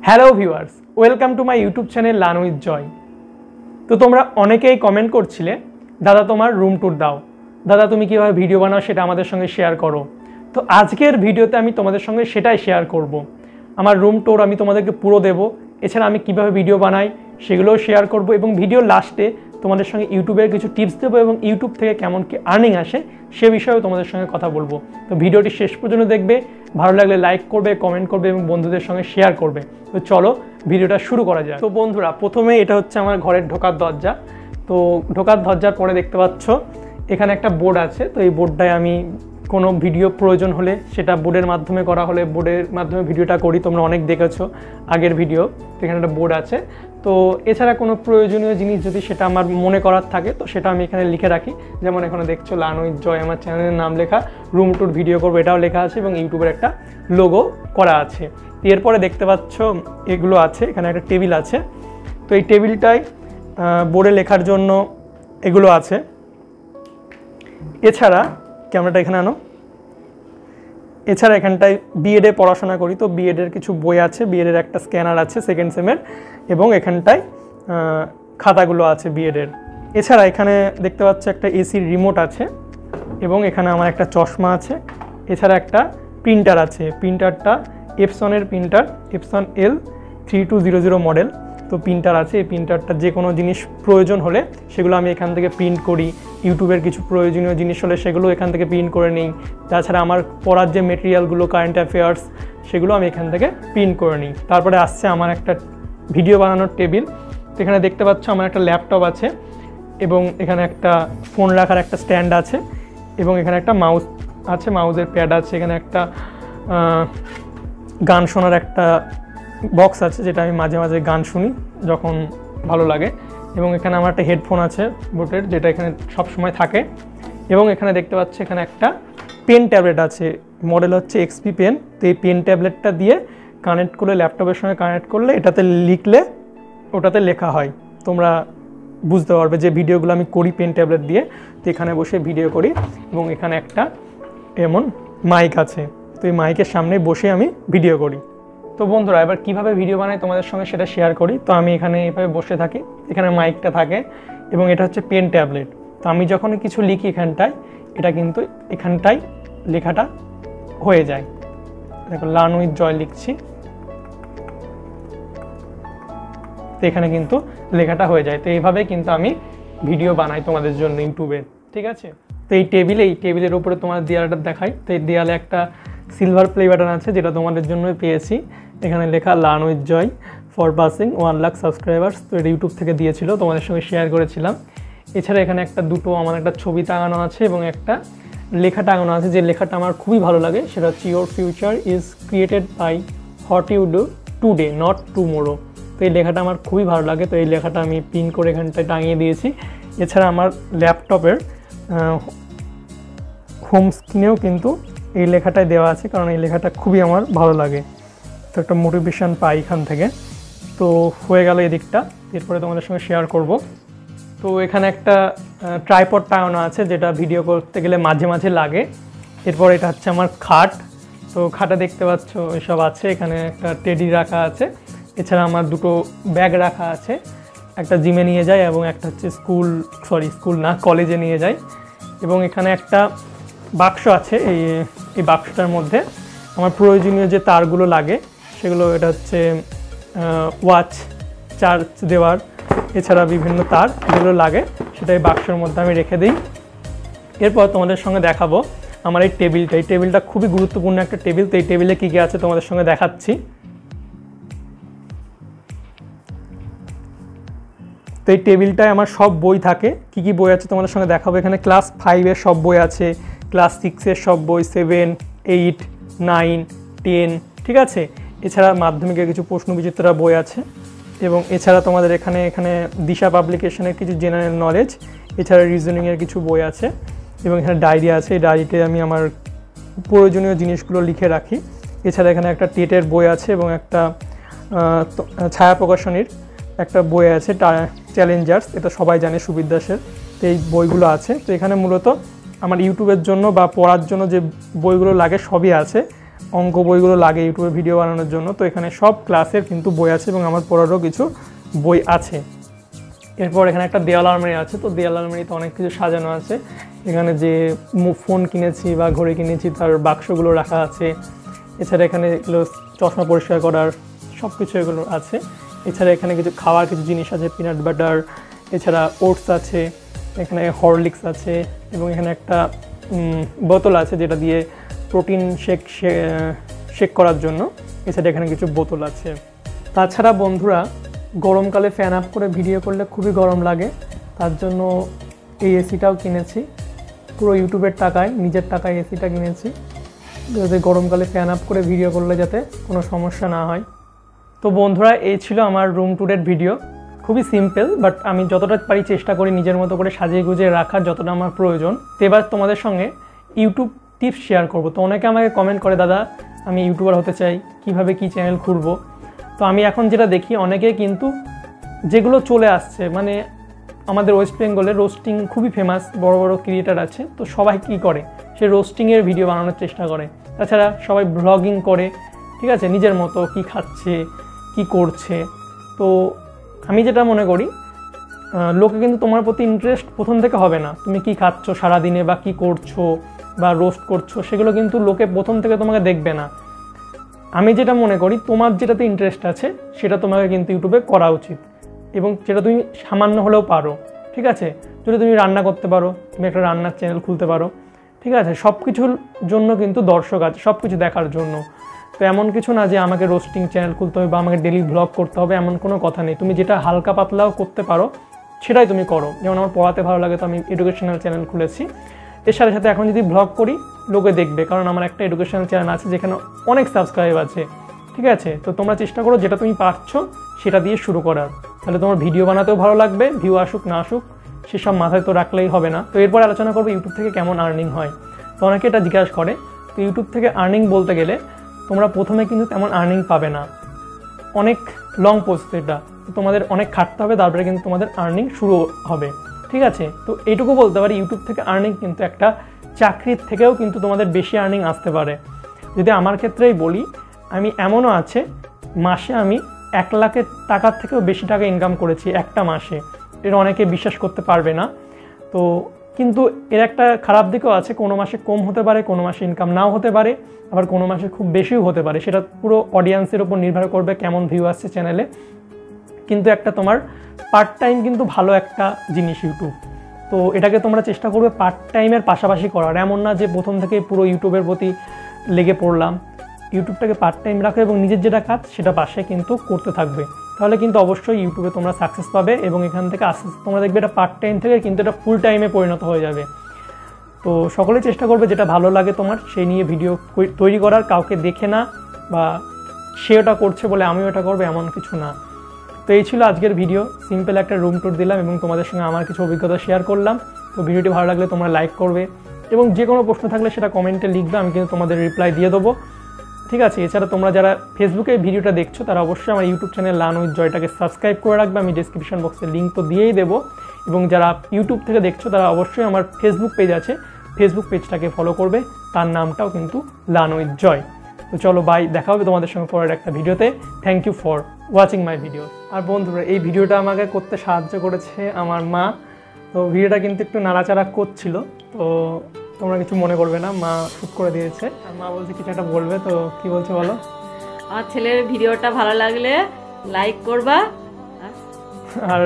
Hello viewers, welcome to my YouTube channel learn with Joy. তো তোমরা অনেকেই কমেন্ট করছিলে, দাদা তোমার রুম ট্যুর দাও, দাদা তুমি কীভাবে ভিডিও বানাও সেটা আমাদের সঙ্গে শেয়ার করো। তো আজকের ভিডিওতে আমি তোমাদের সঙ্গে সেটাই শেয়ার করব। আমার রুম ট্যুর আমি তোমাদেরকে পুরো দেবো, এছাড়া আমি কীভাবে ভিডিও বানাই সেগুলোও শেয়ার করব এবং ভিডিওর লাস্টে তোমাদের সঙ্গে ইউটিউবের কিছু টিপস দেবো এবং ইউটিউব থেকে কেমন কি আর্নিং আসে সে বিষয়েও তোমাদের সঙ্গে কথা বলবো। তো ভিডিওটি শেষ পর্যন্ত দেখবে, ভালো লাগলে লাইক করবে, কমেন্ট করবে এবং বন্ধুদের সঙ্গে শেয়ার করবে। তো চলো ভিডিওটা শুরু করা যায়। তো বন্ধুরা, প্রথমে এটা হচ্ছে আমার ঘরের ঢোকার দরজা। তো ঢোকার দরজার পরে দেখতে পাচ্ছ এখানে একটা বোর্ড আছে। তো এই বোর্ডটায় আমি কোনো ভিডিও প্রয়োজন হলে সেটা বোর্ডের মাধ্যমে করা হলে বোর্ডের মাধ্যমে ভিডিওটা করি, তোমরা অনেক দেখেছো আগের ভিডিও। এখানে একটা বোর্ড আছে। তো এছাড়া কোনো প্রয়োজনীয় জিনিস যদি সেটা আমার মনে করার থাকে তো সেটা আমি এখানে লিখে রাখি। যেমন এখানে দেখছো লার্ন উইথ জয় আমার চ্যানেলের নাম লেখা, রুম ট্যুর ভিডিও করবো এটাও লেখা আছে এবং ইউটিউবের একটা লোগো করা আছে। এরপরে দেখতে পাচ্ছ এগুলো আছে, এখানে একটা টেবিল আছে। তো এই টেবিলটায় বোর্ডে লেখার জন্য এগুলো আছে। এছাড়া ক্যামেরাটা এখানে আনো। এছাড়া এখানটায় বিএডে পড়াশোনা করি, তো বিএডের কিছু বই আছে, বিএডের একটা স্ক্যানার আছে সেকেন্ড সেমের, এবং এখানটায় খাতাগুলো আছে বিএডের। এছাড়া এখানে দেখতে পাচ্ছ একটা এসির রিমোট আছে এবং এখানে আমার একটা চশমা আছে। এছাড়া একটা প্রিন্টার আছে, প্রিন্টারটা এপসনের প্রিন্টার, এপসন L3200 মডেল। তো প্রিন্টার আছে, এই প্রিন্টারটা যে কোনো জিনিস প্রয়োজন হলে সেগুলো আমি এখান থেকে প্রিন্ট করি। ইউটিউবের কিছু প্রয়োজনীয় জিনিস হলে সেগুলো এখান থেকে প্রিন্ট করে নিই। তাছাড়া আমার পড়ার যে মেটেরিয়ালগুলো, কারেন্ট অ্যাফেয়ার্স, সেগুলো আমি এখান থেকে প্রিন্ট করে নিই। তারপরে আসছে আমার একটা ভিডিও বানানোর টেবিল। তো এখানে দেখতে পাচ্ছ আমার একটা ল্যাপটপ আছে এবং এখানে একটা ফোন রাখার একটা স্ট্যান্ড আছে এবং এখানে একটা মাউস আছে, মাউসের প্যাড আছে। এখানে একটা গান শোনার একটা বক্স আছে, যেটা আমি মাঝে মাঝে গান শুনি যখন ভালো লাগে। এবং এখানে আমার একটা হেডফোন আছে বোটের, যেটা এখানে সব সময় থাকে। এবং এখানে দেখতে পাচ্ছি এখানে একটা পেন ট্যাবলেট আছে, মডেল হচ্ছে XP পেন। তো এই পেন ট্যাবলেটটা দিয়ে কানেক্ট করলে, ল্যাপটপের সঙ্গে কানেক্ট করলে এটাতে লিখলে ওটাতে লেখা হয়। তোমরা বুঝতে পারবে যে ভিডিওগুলো আমি করি পেন ট্যাবলেট দিয়ে। তো এখানে বসে ভিডিও করি এবং এখানে একটা এমন মাইক আছে, তো এই মাইকের সামনে বসে আমি ভিডিও করি। তো বন্ধুরা, এবার কিভাবে ভিডিও বানাই তোমাদের সঙ্গে সেটা শেয়ার করি। তো আমি এখানে এভাবে বসে থাকি, এখানে মাইকটা থাকে এবং এটা হচ্ছে পেন ট্যাবলেট। তো আমি যখন কিছু লিখি এখানটায়, এটা কিন্তু এখানটায় লেখাটা হয়ে যায়। দেখো লার্ন উইথ জয় লিখছি, তো এখানে কিন্তু লেখাটা হয়ে যায়। তো এইভাবে কিন্তু আমি ভিডিও বানাই তোমাদের জন্য ইউটিউবে, ঠিক আছে। তো এই টেবিলের উপরে তোমার দেয়ালটা দেখাই। তো এই দেয়ালে একটা সিলভার প্লে বাটন আছে, যেটা তোমাদের জন্যই পেয়েছি। এখানে লেখা learn with Joy for passing 1 lakh subscribers. তো এটা ইউটিউব থেকে দিয়েছিল, তোমাদের সঙ্গে শেয়ার করেছিলাম। এছাড়া এখানে আমার একটা ছবি টাঙানো আছে এবং একটা লেখা টাঙানো আছে, যে লেখাটা আমার খুবই ভালো লাগে। সেটা হচ্ছে your future is created by what you do today not tomorrow. তো এই লেখাটা আমার খুবই ভালো লাগে। তো এই লেখাটা আমি পিন করে এখানটায় টাঙিয়ে দিয়েছি। এছাড়া আমার ল্যাপটপের হোম স্ক্রিনেও কিন্তু এই লেখাটাই দেওয়া আছে, কারণ এই লেখাটা খুবই আমার ভালো লাগে। তো একটা মোটিভেশন পাই এখান থেকে। তো হয়ে গেল এদিকটা, এরপরে তোমাদের সঙ্গে শেয়ার করব। তো এখানে একটা ট্রাইপড টাঙানো আছে, যেটা ভিডিও করতে গেলে মাঝে মাঝে লাগে। এরপর এটা হচ্ছে আমার খাট। তো খাটে দেখতে পাচ্ছ এসব আছে, এখানে একটা টেডি রাখা আছে। এছাড়া আমার দুটো ব্যাগ রাখা আছে, একটা জিমে নিয়ে যায় এবং একটা হচ্ছে স্কুল না কলেজে নিয়ে যায়। এবং এখানে একটা বাক্স আছে, এই বাক্সটার মধ্যে আমার প্রয়োজনীয় যে তারগুলো লাগে সেগুলো, এটা হচ্ছে ওয়াচ চার্জ দেওয়ার, এছাড়া বিভিন্ন তার যেগুলো লাগে সেটা এই বাক্সের মধ্যে আমি রেখে দিই। এরপর তোমাদের সঙ্গে দেখাবো আমার এই টেবিলটা খুবই গুরুত্বপূর্ণ একটা টেবিল। তো এই টেবিলে কী কী আছে তোমাদের সঙ্গে দেখাচ্ছি। তো এই টেবিলটায় আমার সব বই থাকে। কী কী বই আছে তোমাদের সঙ্গে দেখাবো। এখানে ক্লাস 5-এর সব বই আছে, ক্লাস 6-এর সব বই, 7, 8, 9, 10, ঠিক আছে। এছাড়া মাধ্যমিকের কিছু প্রশ্ন বিচিত্রা বই আছে এবং এছাড়া তোমাদের এখানে দিশা পাবলিকেশনের কিছু জেনারেল নলেজ, এছাড়া রিজনিংয়ের কিছু বই আছে এবং এখানে ডায়েরি আছে। এই ডায়েরিতে আমি আমার প্রয়োজনীয় জিনিসগুলো লিখে রাখি। এছাড়া এখানে একটা টেটের বই আছে এবং একটা ছায়া প্রকাশনীর একটা বই আছে, চ্যালেঞ্জার্স, এটা সবাই জানে সুবির দাসের। তো এই বইগুলো আছে। তো এখানে মূলত আমার ইউটিউবের জন্য বা পড়ার জন্য যে বইগুলো লাগে সবই আছে। অঙ্ক বইগুলো লাগে ইউটিউবে ভিডিও বানানোর জন্য। তো এখানে সব ক্লাসের কিন্তু বই আছে এবং আমার পড়ারও কিছু বই আছে। এরপর এখানে একটা দেওয়াল আলমারি আছে, তো দেওয়াল আলমারিতে অনেক কিছু সাজানো আছে। এখানে যে ফোন কিনেছি বা ঘড়ি কিনেছি তার বাক্সগুলো রাখা আছে। এছাড়া এখানে এগুলো চশমা পরিষ্কার করার সব কিছু এগুলো আছে। এছাড়া এখানে কিছু খাওয়ার কিছু জিনিস আছে, পিনাট বাটার, এছাড়া ওটস আছে, এখানে হরলিক্স আছে এবং এখানে একটা বোতল আছে যেটা দিয়ে প্রোটিন শেক করার জন্য। এছাড়া এখানে কিছু বোতল আছে। তাছাড়া বন্ধুরা, গরমকালে ফ্যান আপ করে ভিডিও করলে খুবই গরম লাগে, তার জন্য এই এসিটাও কিনেছি। পুরো ইউটিউবের টাকায়, নিজের টাকায় এসিটা কিনেছি, যাতে গরমকালে ফ্যান আপ করে ভিডিও করলে যাতে কোনো সমস্যা না হয়। তো বন্ধুরা, এই ছিল আমার রুম ট্যুরের ভিডিও। খুবই সিম্পল, বাট আমি যতটা পারি চেষ্টা করি নিজের মতো করে সাজিয়ে গুজিয়ে রাখার যতটা আমার প্রয়োজন। তো এবার তোমাদের সঙ্গে ইউটিউব টিপস শেয়ার করব। তো অনেকে আমাকে কমেন্ট করে, দাদা আমি ইউটিউবার হতে চাই, কিভাবে কি চ্যানেল খুলবো। তো আমি এখন যেটা দেখি, অনেকে কিন্তু যেগুলো চলে আসছে, মানে আমাদের ওয়েস্ট বেঙ্গলে রোস্টিং খুবই ফেমাস, বড় বড় ক্রিয়েটার আছে, তো সবাই কি করে, সে রোস্টিংয়ের ভিডিও বানানোর চেষ্টা করে। তাছাড়া সবাই ব্লগিং করে, ঠিক আছে, নিজের মতো কি খাচ্ছে কি করছে। তো আমি যেটা মনে করি, লোকে কিন্তু তোমার প্রতি ইন্টারেস্ট প্রথম থেকে হবে না। তুমি কি খাচ্ছ সারাদিনে বা কি করছো বা রোস্ট করছো, সেগুলো কিন্তু লোকে প্রথম থেকে তোমাকে দেখবে না। আমি যেটা মনে করি, তোমার যেটাতে ইন্টারেস্ট আছে সেটা তোমাকে কিন্তু ইউটিউবে করা উচিত, এবং যেটা তুমি সামান্য হলেও পারো, ঠিক আছে। যদি তুমি রান্না করতে পারো, তুমি একটা রান্নার চ্যানেল খুলতে পারো, ঠিক আছে। সব কিছুর জন্য কিন্তু দর্শক আছে, সব কিছু দেখার জন্য। তো এমন কিছু না যে আমাকে রোস্টিং চ্যানেল খুলতে হবে বা আমাকে ডেলি ব্লগ করতে হবে, এমন কোনো কথা নেই। তুমি যেটা হালকা পাতলাও করতে পারো সেটাই তুমি করো। যেমন আমার পড়াতে ভালো লাগে, তো আমি এডুকেশনাল চ্যানেল খুলেছি। এর সাথে সাথে এখন যদি ব্লগ করি লোকে দেখবে, কারণ আমার একটা এডুকেশনাল চ্যানেল আছে যেখানে অনেক সাবস্ক্রাইব আছে, ঠিক আছে। তো তোমরা চেষ্টা করো যেটা তুমি পারছো সেটা দিয়ে শুরু করার, তাহলে তোমার ভিডিও বানাতেও ভালো লাগবে। ভিউ আসুক না আসুক সেসব মাথায় তো রাখলেই হবে না। তো এরপর আলোচনা করবো ইউটিউব থেকে কেমন আর্নিং হয়। তো অনেকে এটা জিজ্ঞাসা করে। তো ইউটিউব থেকে আর্নিং বলতে গেলে তোমরা প্রথমে কিন্তু তেমন আর্নিং পাবে না, অনেক লং প্রসেস এটা। তোমাদের অনেক খাটতে হবে, তারপরে কিন্তু তোমাদের আর্নিং শুরু হবে, ঠিক আছে। তো এইটুকু বলতে পারি, ইউটিউব থেকে আর্নিং কিন্তু একটা চাকরির থেকেও কিন্তু তোমাদের বেশি আর্নিং আসতে পারে। যদি আমার ক্ষেত্রেই বলি, আমি এমনও আছে মাসে আমি 1 লাখ টাকার থেকেও বেশি টাকা ইনকাম করেছি একটা মাসে। এটা অনেকে বিশ্বাস করতে পারবে না। তো কিন্তু এর একটা খারাপ দিকও আছে, কোনো মাসে কম হতে পারে, কোনো মাসে ইনকাম নাও হতে পারে, আবার কোনো মাসে খুব বেশিও হতে পারে। সেটা পুরো অডিয়েন্সের উপর নির্ভর করবে, কেমন ভিউ আসছে চ্যানেলে। কিন্তু একটা তোমার পার্ট টাইম কিন্তু ভালো একটা জিনিস ইউটিউব। তো এটাকে তোমরা চেষ্টা করবে পার্ট টাইমের পাশাপাশি করার। এমন না যে প্রথম থেকে পুরো ইউটিউবের প্রতি লেগে পড়লাম। ইউটিউবটাকে পার্ট টাইম রাখো এবং নিজের যেটা কাজ সেটা পাশে কিন্তু করতে থাকবে, তাহলে কিন্তু অবশ্যই ইউটিউবে তোমরা সাকসেস পাবে। এবং এখান থেকে আস্তে আস্তে তোমরা দেখবে এটা পার্ট টাইম থেকে কিন্তু এটা ফুল টাইমে পরিণত হয়ে যাবে। তো সকলেই চেষ্টা করবে যেটা ভালো লাগে তোমার সেই নিয়ে ভিডিও তৈরি করার, কাউকে দেখে না বা সে ওটা করছে বলে আমিও এটা করবো এমন কিছু না। তো এই ছিল আজকের ভিডিও, সিম্পল একটা রুম ট্যুর দিলাম এবং তোমাদের সঙ্গে আমার কিছু অভিজ্ঞতা শেয়ার করলাম। তো ভিডিওটি ভালো লাগলে তোমরা লাইক করবে এবং যে কোনো প্রশ্ন থাকলে সেটা কমেন্টে লিখবে, আমি কিন্তু তোমাদের রিপ্লাই দিয়ে দেবো, ঠিক আছে। এছাড়া তোমরা যারা ফেসবুকে ভিডিওটা দেখছো তারা অবশ্যই আমার ইউটিউব চ্যানেল লার্ন উইথ জয়টাকে সাবস্ক্রাইব করে রাখবে, আমি ডেসক্রিপশন বক্সে লিঙ্ক তো দিয়েই দেবো। এবং যারা ইউটিউব থেকে দেখছো তারা অবশ্যই আমার ফেসবুক পেজ আছে, ফেসবুক পেজটাকে ফলো করবে, তার নামটাও কিন্তু লার্ন উইথ জয়। তো চলো বাই, দেখা হবে তোমাদের সঙ্গে পরের একটা ভিডিওতে। Thank you for watching my video. আর বন্ধুরা, এই ভিডিওটা আমাকে করতে সাহায্য করেছে আমার মা। তো ভিডিওটা কিন্তু একটু নাড়াচাড়া করছিল, তো তোমরা কিছু মনে করবে না, মা শুট করে দিয়েছে। আর মা বলছে কিছু একটা বলবে, তো কি বলছে বলো? আমার ছেলের ভিডিওটা ভালো লাগলে লাইক করবা আর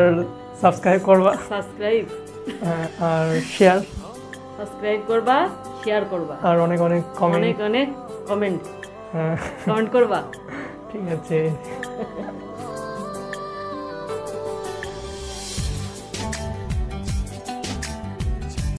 সাবস্ক্রাইব করবা, আর সাবস্ক্রাইব করবা, শেয়ার করবা, আর অনেক অনেক কমেন্ট করবা। ঠিক আছে।